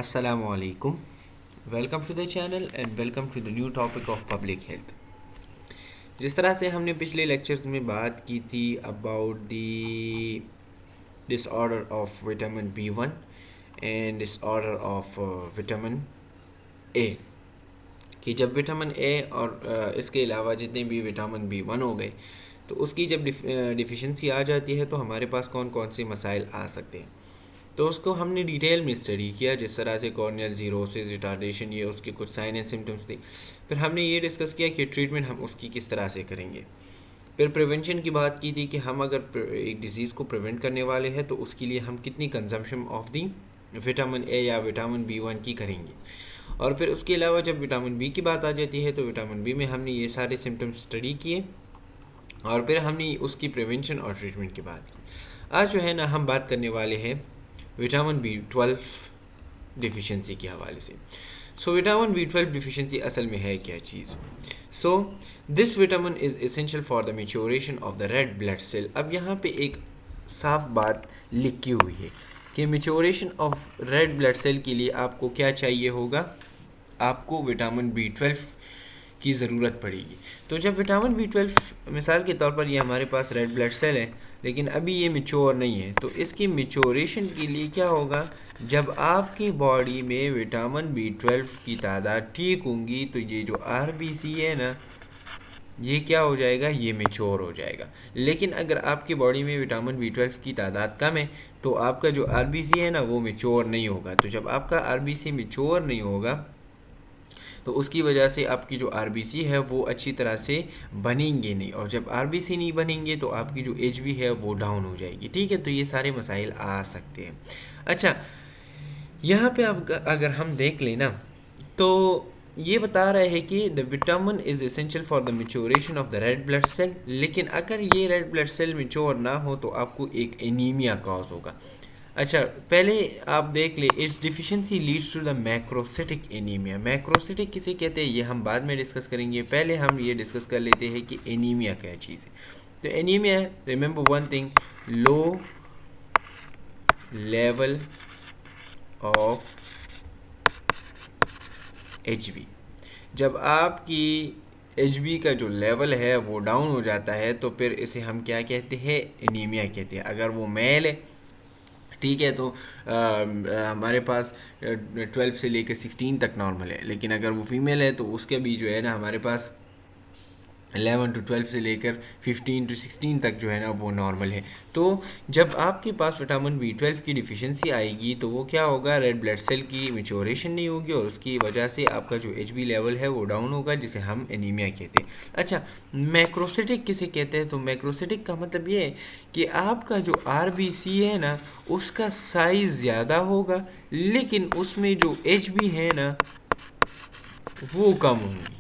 Assalamu alaikum. Welcome to the channel and welcome to the new topic of public health. जिस तरह से हमने पिछले लेक्चर्स में बात की थी about the disorder of vitamin B1 and disorder of vitamin A, कि जब विटामिन ए और इसके अलावा जितने भी विटामिन B1 हो गए तो उसकी जब डिफिशेंसी आ जाती है तो हमारे पास कौन कौन से मसाइल आ सकते हैं। तो उसको हमने डिटेल में स्टडी किया, जिस तरह से कॉर्नियल जीरोसिस, रिटार्डेशन, ये उसके कुछ साइन एंड सिम्टम्स थे। फिर हमने ये डिस्कस किया कि ट्रीटमेंट हम उसकी किस तरह से करेंगे। फिर प्रिवेंशन की बात की थी कि हम अगर एक डिज़ीज़ को प्रिवेंट करने वाले हैं तो उसके लिए हम कितनी consumption of the vitamin A या विटामिन B1 की करेंगे। और फिर उसके अलावा जब विटामिन बी की बात आ जाती है तो विटामिन बी में हमने ये सारे सिम्टम्स स्टडी किए और फिर हमने उसकी प्रिवेंशन और ट्रीटमेंट की बात की। आज जो है ना हम बात करने वाले हैं विटामिन B12 डिफिशिएंसी के हवाले से। सो विटामिन B12 डिफिशिएंसी असल में है क्या चीज़। So this vitamin is essential for the maturation of the red blood cell. अब यहाँ पे एक साफ बात लिखी हुई है कि maturation of red blood cell के लिए आपको क्या चाहिए होगा, आपको विटामिन B12 की ज़रूरत पड़ेगी। तो जब विटामिन B12 मिसाल के तौर पर ये हमारे पास रेड ब्लड सेल है लेकिन अभी ये मैच्योर नहीं है, तो इसकी मैच्योरेशन के लिए क्या होगा, जब आपकी बॉडी में विटामिन B12 की तादाद ठीक होंगी तो ये जो RBC है ना, ये क्या हो जाएगा, ये मैच्योर हो जाएगा। लेकिन अगर आपकी बॉडी में विटामिन B12 की तादाद कम है तो आपका जो RBC है ना वो मैच्योर नहीं होगा। तो जब आपका RBC मैच्योर नहीं होगा तो उसकी वजह से आपकी जो RBC है वो अच्छी तरह से बनेंगे नहीं, और जब RBC नहीं बनेंगे तो आपकी जो HB है वो डाउन हो जाएगी। ठीक है, तो ये सारे मसाइल आ सकते हैं। अच्छा, यहाँ पे अब अगर हम देख लें ना तो ये बता रहे हैं कि the vitamin is essential for the maturation of the red blood cell, लेकिन अगर ये रेड ब्लड सेल मैच्योर ना हो तो आपको एक एनीमिया कॉज होगा। अच्छा, पहले आप देख ले, its deficiency leads to the macrocytic anaemia. Macrocytic किसे कहते हैं ये हम बाद में डिस्कस करेंगे, पहले हम ये डिस्कस कर लेते हैं कि एनीमिया क्या चीज़ है। तो anaemia, remember one thing, low level of HB। जब आपकी HB का जो लेवल है वो डाउन हो जाता है तो फिर इसे हम क्या कहते हैं, एनीमिया कहते हैं। अगर वो मेल है, ठीक है, तो हमारे पास 12 से लेकर 16 तक नॉर्मल है, लेकिन अगर वो फीमेल है तो उसके भी जो है ना हमारे पास 11 to 12 से लेकर 15 to 16 तक जो है ना वो नॉर्मल है। तो जब आपके पास विटामिन B12 की डिफिशिएंसी आएगी तो वो क्या होगा, रेड ब्लड सेल की मैच्योरेशन नहीं होगी और उसकी वजह से आपका जो HB लेवल है वो डाउन होगा, जिसे हम एनीमिया कहते हैं। अच्छा, मैक्रोसिटिक किसे कहते हैं, तो मैक्रोसिटिक का मतलब ये है कि आपका जो RBC है ना उसका साइज़ ज़्यादा होगा लेकिन उसमें जो HB है ना वो कम होगी।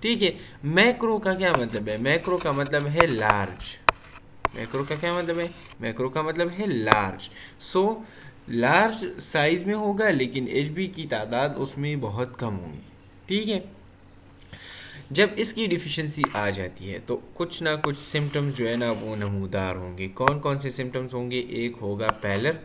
ठीक है, मैक्रो का क्या मतलब है, मैक्रो का मतलब है लार्ज। मैक्रो का क्या मतलब है, मैक्रो का मतलब है लार्ज। सो लार्ज साइज में होगा लेकिन HB की तादाद उसमें बहुत कम होगी। ठीक है, जब इसकी डिफिशिएंसी आ जाती है तो कुछ ना कुछ सिम्टम्स जो है ना वो नमूदार होंगे। कौन कौन से सिम्टम्स होंगे, एक होगा पैलर,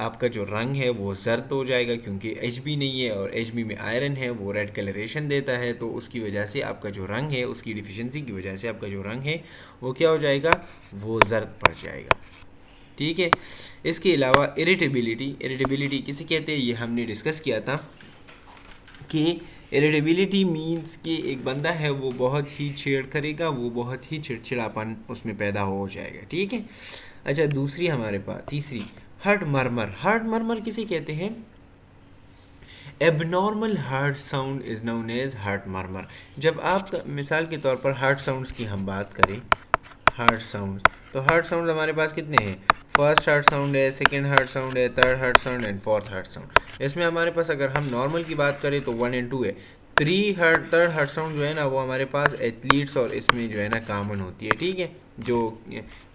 आपका जो रंग है वो जर्द हो जाएगा क्योंकि HB नहीं है और HB में आयरन है, वो रेड कलरेशन देता है, तो उसकी वजह से आपका जो रंग है, उसकी डिफिशिएंसी की वजह से आपका जो रंग है वो क्या हो जाएगा, वो जर्द पड़ जाएगा। ठीक है, इसके अलावा इरिटेबिलिटी, इरिटेबिलिटी किसे कहते हैं ये हमने डिस्कस किया था कि इरिटेबिलिटी मीन्स कि एक बंदा है वो बहुत ही छेड़ करेगा, वो बहुत ही चिड़चिड़ापन उसमें पैदा हो जाएगा। ठीक है, अच्छा, दूसरी हमारे पास तीसरी हार्ट मर्मर। हार्ट मर्मर किसे कहते हैं, abnormal heart sound is known as heart murmur. जब आप मिसाल के तौर पर हार्ट साउंड्स की हम बात करें, हार्ट साउंड, तो हार्ट साउंड हमारे पास कितने हैं, फर्स्ट हार्ट साउंड है, सेकंड हार्ट साउंड है, third heart sound and fourth heart sound. इसमें हमारे पास अगर हम नॉर्मल की बात करें तो 1 and 2 है। थर्ड हार्ट साउंड जो है ना वो हमारे पास एथलीट्स और इसमें जो है ना कॉमन होती है। ठीक है, जो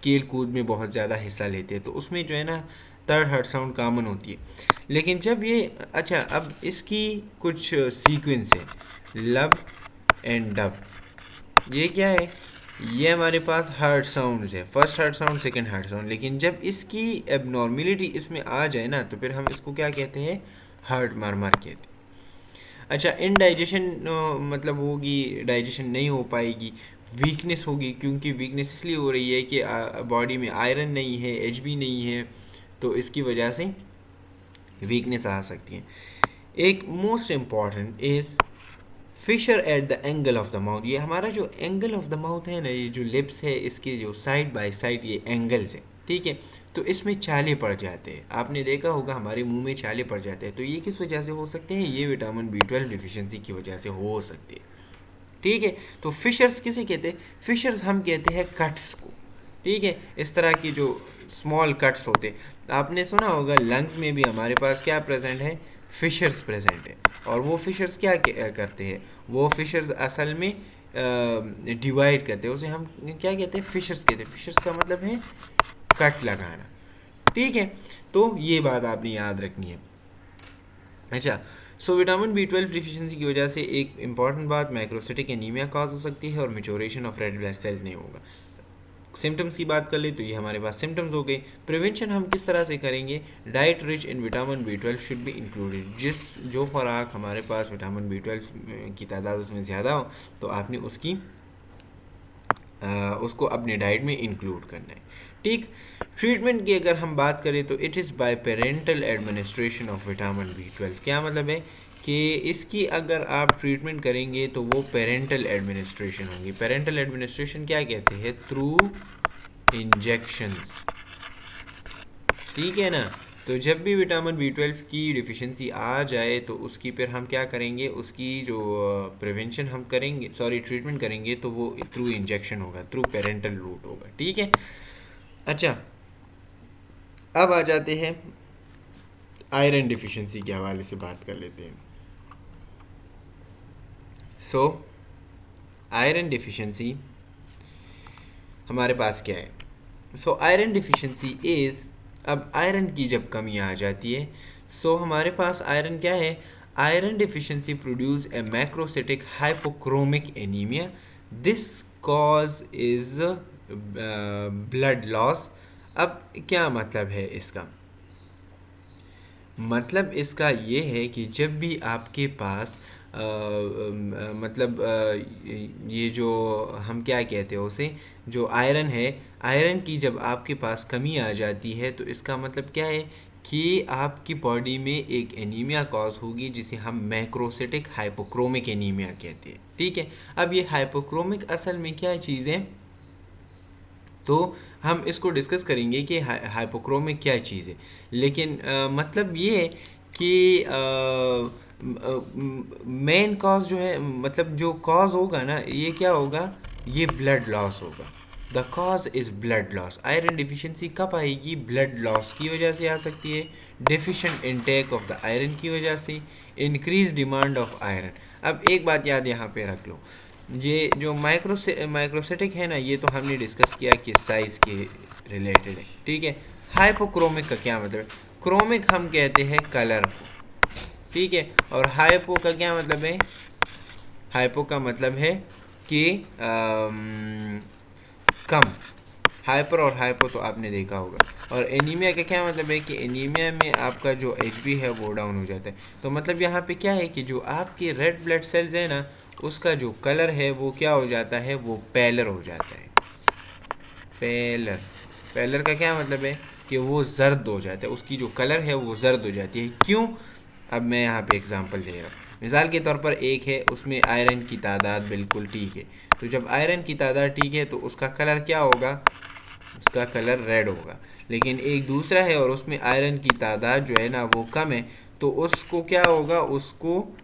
खेल कूद में बहुत ज़्यादा हिस्सा लेते हैं तो उसमें जो है ना थर्ड हार्ट साउंड कॉमन होती है। लेकिन जब ये, अच्छा, अब इसकी कुछ सीक्वेंस है, लब एंड डब, ये क्या है, ये हमारे पास हार्ट साउंड्स है, first heart sound, second heart sound. लेकिन जब इसकी एबनॉर्मेलिटी इसमें आ जाए ना तो फिर हम इसको क्या कहते हैं, हर्ट मर मर के थे। अच्छा, इनडाइजेशन मतलब होगी, डाइजेशन नहीं हो पाएगी, वीकनेस होगी, क्योंकि वीकनेस इसलिए हो रही है कि बॉडी में आयरन नहीं है, एचबी नहीं है, तो इसकी वजह से वीकनेस आ सकती है। एक most important is fissure at the angle of the mouth. ये हमारा जो एंगल ऑफ द माउथ है ना, ये जो लिप्स है, इसके जो साइड बाय साइड ये एंगल्स है, ठीक है, तो इसमें छाले पड़ जाते हैं। आपने देखा होगा हमारे मुंह में छाले पड़ जाते हैं, तो ये किस वजह से हो सकते हैं? ये विटामिन B12 डिफिशिएंसी की वजह से हो सकती है, ठीक है। तो फिशर्स किसे कहते हैं? फिशर्स हम कहते हैं कट्स को, ठीक है। इस तरह की जो स्मॉल कट्स होते हैं, आपने सुना होगा लंग्स में भी हमारे पास क्या प्रेजेंट है? फिशर्स प्रेजेंट है। और वो फिशर्स क्या करते हैं? वो फिशर्स असल में डिवाइड करते हैं, उसे हम क्या कहते हैं? फिशर्स कहते हैं। फिशर्स का मतलब है कट लगाना, ठीक है। तो ये बात आपने याद रखनी है। अच्छा, सो विटामिन B12 डिफिशिएंसी की वजह से एक इंपॉर्टेंट बात, मैक्रोसिटिक एनीमिया कॉज हो सकती है और maturation of red blood cells नहीं होगा। सिम्टम्स की बात कर ले तो ये हमारे पास सिम्टम्स हो गए। प्रिवेंशन हम किस तरह से करेंगे? Diet rich in vitamin B12 should be included. जो खुराक हमारे पास विटामिन B12 की तादाद उसमें ज़्यादा हो, तो आपने उसको अपने डाइट में इंक्लूड करना है, ठीक। ट्रीटमेंट की अगर हम बात करें तो it is bye parental administration of vitamin B12। क्या मतलब है कि इसकी अगर आप ट्रीटमेंट करेंगे तो वो पेरेंटल एडमिनिस्ट्रेशन होगी। पेरेंटल एडमिनिस्ट्रेशन क्या कहते हैं? थ्रू इंजेक्शंस, ठीक है ना। तो जब भी विटामिन B12 की डिफिशिएंसी आ जाए तो उसकी फिर हम क्या करेंगे? उसकी जो प्रिवेंशन हम करेंगे, सॉरी ट्रीटमेंट करेंगे, तो वो थ्रू इंजेक्शन होगा, थ्रू पेरेंटल रूट होगा, ठीक है। अच्छा, अब आ जाते हैं आयरन डिफिशिएंसी के हवाले से बात कर लेते हैं। सो आयरन डिफिशिएंसी हमारे पास क्या है? सो आयरन डिफिशिएंसी इज़, अब आयरन की जब कमी आ जाती है, सो हमारे पास आयरन क्या है? Iron deficiency produce a macrocytic hypochromic anaemia. This cause is blood loss. अब क्या मतलब है इसका? मतलब इसका ये है कि जब भी आपके पास मतलब ये जो हम क्या कहते हैं उसे, जो आयरन है, आयरन की जब आपके पास कमी आ जाती है, तो इसका मतलब क्या है कि आपकी बॉडी में एक एनीमिया कॉज होगी, जिसे हम मैक्रोसिटिक हाइपोक्रोमिक एनीमिया कहते हैं, ठीक है। अब ये हाइपोक्रोमिक असल में क्या चीज़ है, तो हम इसको डिस्कस करेंगे कि हाइपोक्रोमिक क्या चीज़ है। लेकिन मतलब ये है कि मेन कॉज जो है, मतलब जो कॉज होगा ना, ये क्या होगा? ये ब्लड लॉस होगा। The cause is blood loss. Iron deficiency कब आएगी? ब्लड लॉस की वजह से आ सकती है, deficient intake of the iron की वजह से, इंक्रीज डिमांड ऑफ आयरन। अब एक बात याद यहाँ पे रख लो, ये जो माइक्रोसिटिक है ना, ये तो हमने डिस्कस किया कि साइज़ के रिलेटेड है, ठीक है। हाइपोक्रोमिक का क्या मतलब है? क्रोमिक हम कहते हैं कलर को, ठीक है। और हाइपो का क्या मतलब है? हाइपो का मतलब है कि कम। हाइपर और हाइपो तो आपने देखा होगा। और एनीमिया का क्या मतलब है? कि एनीमिया में आपका जो एचबी है वो डाउन हो जाता है। तो मतलब यहाँ पे क्या है कि जो आपके रेड ब्लड सेल्स है ना, उसका जो कलर है वो क्या हो जाता है? वो पेलर हो जाता है। पेलर, पेलर का क्या मतलब है? कि वो जर्द हो जाता है, उसकी जो कलर है वो जर्द हो जाती है। क्यों? अब मैं यहाँ पे एग्जांपल दे रहा हूँ। मिसाल के तौर पर एक है, उसमें आयरन की तादाद बिल्कुल ठीक है, तो जब आयरन की तादाद ठीक है तो उसका कलर क्या होगा? उसका कलर रेड होगा। लेकिन एक दूसरा है और उसमें आयरन की तादाद जो है ना वो कम है, तो उसको क्या होगा? उसको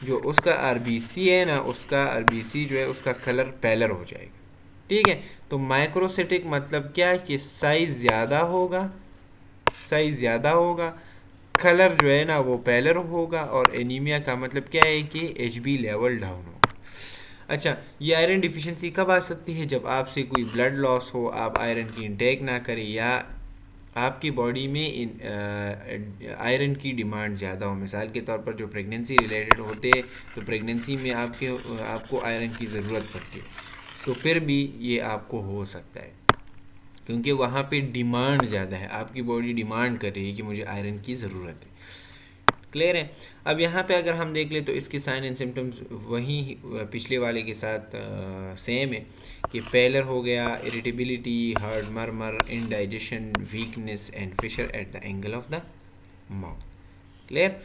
जो उसका आरबीसी है ना, उसका आरबीसी जो है उसका कलर पेलर हो जाएगा, ठीक है। तो माइक्रोसिटिक मतलब क्या है? कि साइज़ ज़्यादा होगा, साइज़ ज़्यादा होगा, कलर जो है ना वो पेलर होगा, और एनीमिया का मतलब क्या है? कि एचबी लेवल डाउन होगा। अच्छा, ये आयरन डिफिशिएंसी कब आ सकती है? जब आपसे कोई ब्लड लॉस हो, आप आयरन की इंटेक ना करें, या आपकी बॉडी में आयरन की डिमांड ज़्यादा हो। मिसाल के तौर पर जो प्रेगनेंसी रिलेटेड होते हैं, तो प्रेगनेंसी में आपको आयरन की ज़रूरत पड़ती है, तो फिर भी ये आपको हो सकता है, क्योंकि वहाँ पे डिमांड ज़्यादा है, आपकी बॉडी डिमांड कर रही है कि मुझे आयरन की ज़रूरत है। क्लियर है। अब यहाँ पे अगर हम देख ले तो इसके साइन एंड सिम्टम्स वही पिछले वाले के साथ सेम है कि पेलर हो गया, irritability, hard murmur, indigestion, weakness and fissure at the angle of the mouth. Clear.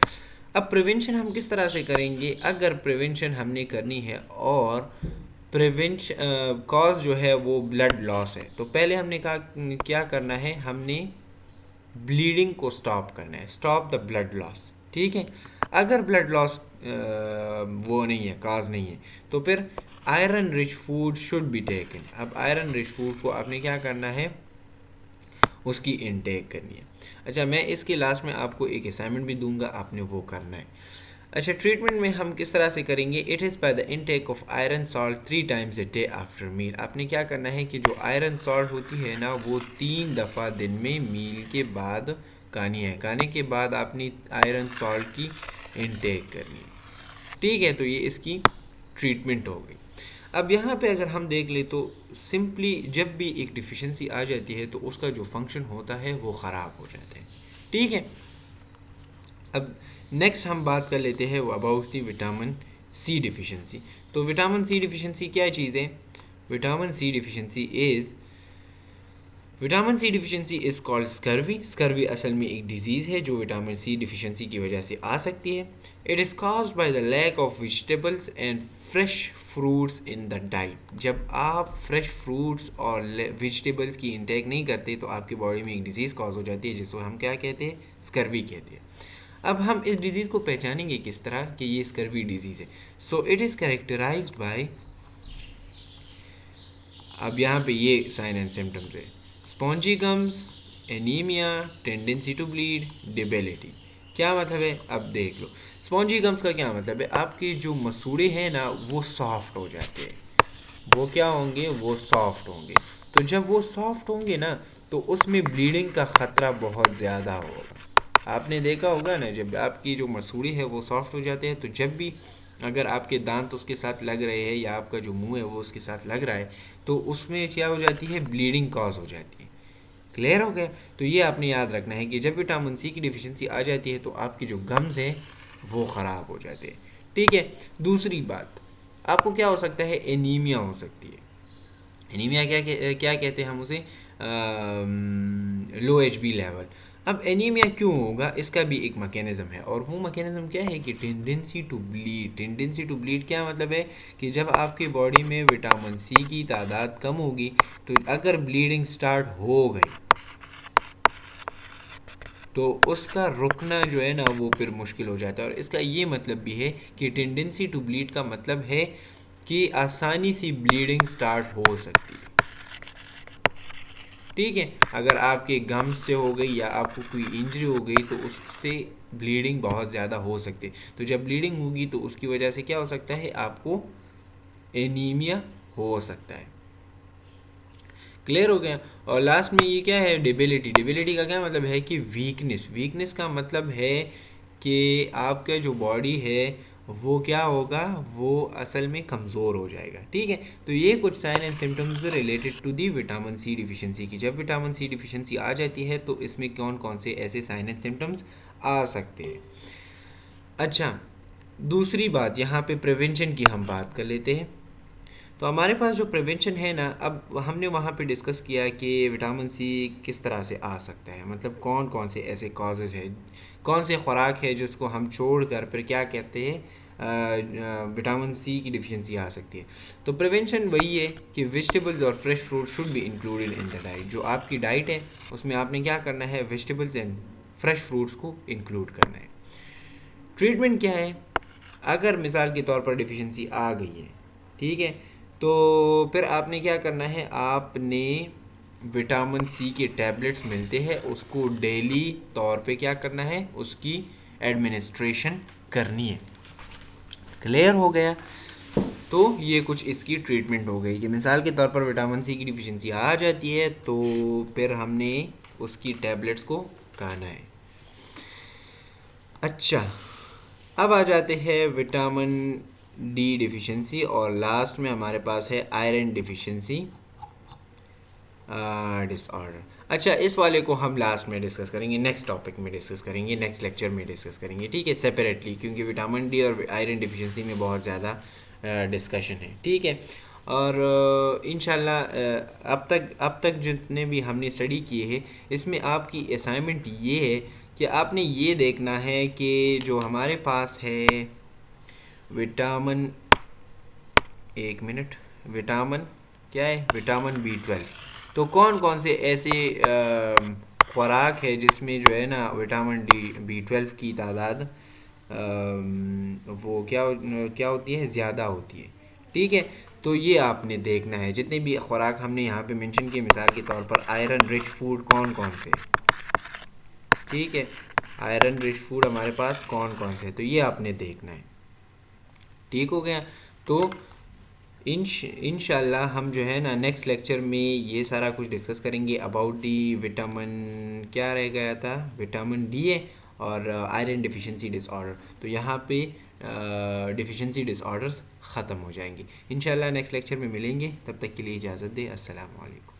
अब प्रिवेंशन हम किस तरह से करेंगे? अगर प्रिवेंशन हमने करनी है और प्रिवेंशन कॉज जो है वो ब्लड लॉस है, तो पहले हमने कहा क्या करना है, हमने ब्लीडिंग को स्टॉप करना है, स्टॉप द ब्लड लॉस। ठीक है। अगर ब्लड लॉस वो नहीं है, काज नहीं है, तो फिर iron rich food should be taken. अब आयरन रिच फूड को आपने क्या करना है, उसकी इनटेक करनी है। अच्छा, मैं इसके लास्ट में आपको एक असाइनमेंट भी दूंगा, आपने वो करना है। अच्छा, ट्रीटमेंट में हम किस तरह से करेंगे? It is by the intake of iron salt 3 times a day after meal. आपने क्या करना है कि जो आयरन सॉल्ट होती है ना, वो 3 दफ़ा दिन में मील के बाद खानी है। खाने के बाद आपने आयरन सॉल्ट की इनटेक करनी है। ठीक है, तो ये इसकी ट्रीटमेंट हो गई। अब यहाँ पे अगर हम देख ले तो सिंपली जब भी एक डिफिशिएंसी आ जाती है तो उसका जो फंक्शन होता है वो ख़राब हो जाता है। ठीक है। अब नेक्स्ट हम बात कर लेते हैं about the vitamin C deficiency. तो विटामिन सी डिफिशिएंसी क्या चीज़ है? Vitamin C deficiency is called scurvy. Scurvy असल में एक डिजीज़ है जो विटामिन सी डिफिशिएंसी की वजह से आ सकती है। It is caused by the lack of vegetables and fresh fruits in the diet. जब आप फ्रेश फ्रूट्स और वेजिटेबल्स की इंटेक नहीं करते तो आपकी बॉडी में एक डिजीज़ कॉज हो जाती है जिसको हम क्या कहते हैं? स्कर्वी कहते हैं। अब हम इस डिज़ीज़ को पहचानेंगे किस तरह कि ये स्कर्वी डिजीज़ है? So it is characterised by, अब यहाँ पे ये साइन एंड सिम्टम्स है, spongy gums, anaemia, tendency to bleed, debility. क्या मतलब है? अब देख लो, स्पॉन्जी गम्स का क्या मतलब है? आपके जो मसूड़े हैं ना वो सॉफ्ट हो जाते हैं। वो क्या होंगे? वो सॉफ्ट होंगे। तो जब वो सॉफ्ट होंगे ना तो उसमें ब्लीडिंग का ख़तरा बहुत ज़्यादा होगा। आपने देखा होगा ना, जब आपकी जो मसूड़ी है वो सॉफ्ट हो जाते हैं तो जब भी अगर आपके दांत उसके साथ लग रहे हैं या आपका जो मुंह है वो उसके साथ लग रहा है तो उसमें क्या हो जाती है? ब्लीडिंग कॉज हो जाती है। क्लियर हो गया? तो ये आपने याद रखना है कि जब विटामिन सी की डिफिशिएंसी आ जाती है तो आपकी जो गम्स हैं वो ख़राब हो जाते हैं। ठीक है। दूसरी बात, आपको क्या हो सकता है? एनीमिया हो सकती है। एनीमिया क्या कहते हैं हम उसे? लो HB लेवल। अब एनीमिया क्यों होगा? इसका भी एक मैकेनिज़्म है और वो मैकेनिज़्म क्या है कि tendency to bleed. Tendency to bleed क्या मतलब है कि जब आपकी बॉडी में विटामिन सी की तादाद कम होगी तो अगर ब्लीडिंग स्टार्ट हो गई तो उसका रुकना जो है ना वो फिर मुश्किल हो जाता है। और इसका ये मतलब भी है कि टेंडेंसी टू ब्लीड का मतलब है कि आसानी से ब्लीडिंग स्टार्ट हो सकती है। ठीक है। अगर आपके गम से हो गई या आपको कोई इंजरी हो गई तो उससे ब्लीडिंग बहुत ज़्यादा हो सकती है। तो जब ब्लीडिंग होगी तो उसकी वजह से क्या हो सकता है? आपको एनीमिया हो सकता है। क्लियर हो गया? और लास्ट में ये क्या है? डिबिलिटी। डिबिलिटी का क्या मतलब है कि वीकनेस। वीकनेस का मतलब है कि आपका जो बॉडी है वो क्या होगा? वो असल में कमज़ोर हो जाएगा। ठीक है। तो ये कुछ sign and symptoms related to the vitamin C deficiency की। जब विटामिन सी डिफिशिएंसी आ जाती है तो इसमें कौन कौन से ऐसे साइन एंड सिम्टम्स आ सकते हैं? अच्छा, दूसरी बात यहाँ पे प्रिवेंशन की हम बात कर लेते हैं। तो हमारे पास जो प्रिवेंशन है ना, अब हमने वहाँ पे डिस्कस किया कि विटामिन सी किस तरह से आ सकता है, मतलब कौन कौन से ऐसे कॉजेज़ है, कौन से खुराक है जिसको हम छोड़ कर फिर क्या कहते हैं विटामिन सी की डिफिशिएंसी आ सकती है। तो प्रिवेंशन वही है कि वेजिटेबल्स और fresh fruit should be included in the diet. जो आपकी डाइट है उसमें आपने क्या करना है? वेजिटेबल्स एंड फ्रेश फ्रूट्स को इंक्लूड करना है। ट्रीटमेंट क्या है? अगर मिसाल के तौर पर डिफिशिएंसी आ गई है, ठीक है, तो फिर आपने क्या करना है? आपने विटामिन सी के टैबलेट्स मिलते हैं उसको डेली तौर पे क्या करना है? उसकी एडमिनिस्ट्रेशन करनी है। क्लियर हो गया? तो ये कुछ इसकी ट्रीटमेंट हो गई कि मिसाल के तौर पर विटामिन सी की डिफिशिएंसी आ जाती है तो फिर हमने उसकी टैबलेट्स को खाना है। अच्छा, अब आ जाते हैं विटामिन डी डिफिशिएंसी और लास्ट में हमारे पास है आयरन डिफिशिएंसी डिसऑर्डर। अच्छा, इस वाले को हम लास्ट में डिस्कस करेंगे, नेक्स्ट टॉपिक में डिस्कस करेंगे, नेक्स्ट लेक्चर में डिस्कस करेंगे, ठीक है, सेपरेटली, क्योंकि विटामिन डी और आयरन डिफिशिएंसी में बहुत ज़्यादा डिस्कशन है, ठीक है। और इंशाल्लाह अब तक जितने भी हमने स्टडी किए हैं, इसमें आपकी असाइनमेंट ये है कि आपने ये देखना है कि जो हमारे पास है विटामिन, एक मिनट, विटामिन क्या है, विटामिन बी 12, तो कौन कौन से ऐसे खुराक है जिसमें जो है ना विटामिन बी 12 की तादाद वो क्या होती है, ज़्यादा होती है, ठीक है। तो ये आपने देखना है, जितने भी खुराक हमने यहाँ पे मेंशन किए, मिसाल के तौर पर आयरन रिच फूड कौन कौन से, ठीक है, आयरन रिच फूड हमारे पास कौन कौन से, तो ये आपने देखना है, ठीक हो गया। तो इंशाल्लाह हम जो है ना नेक्स्ट लेक्चर में ये सारा कुछ डिस्कस करेंगे अबाउट दी विटामिन, क्या रह गया था, विटामिन डी है, और आयरन डिफिशिएंसी डिसऑर्डर। तो यहाँ पे डिफिशिएंसी डिसऑर्डर्स ख़त्म हो जाएंगे। इंशाल्लाह नेक्स्ट लेक्चर में मिलेंगे, तब तक के लिए इजाज़त दे, अस्सलाम वालेकुम।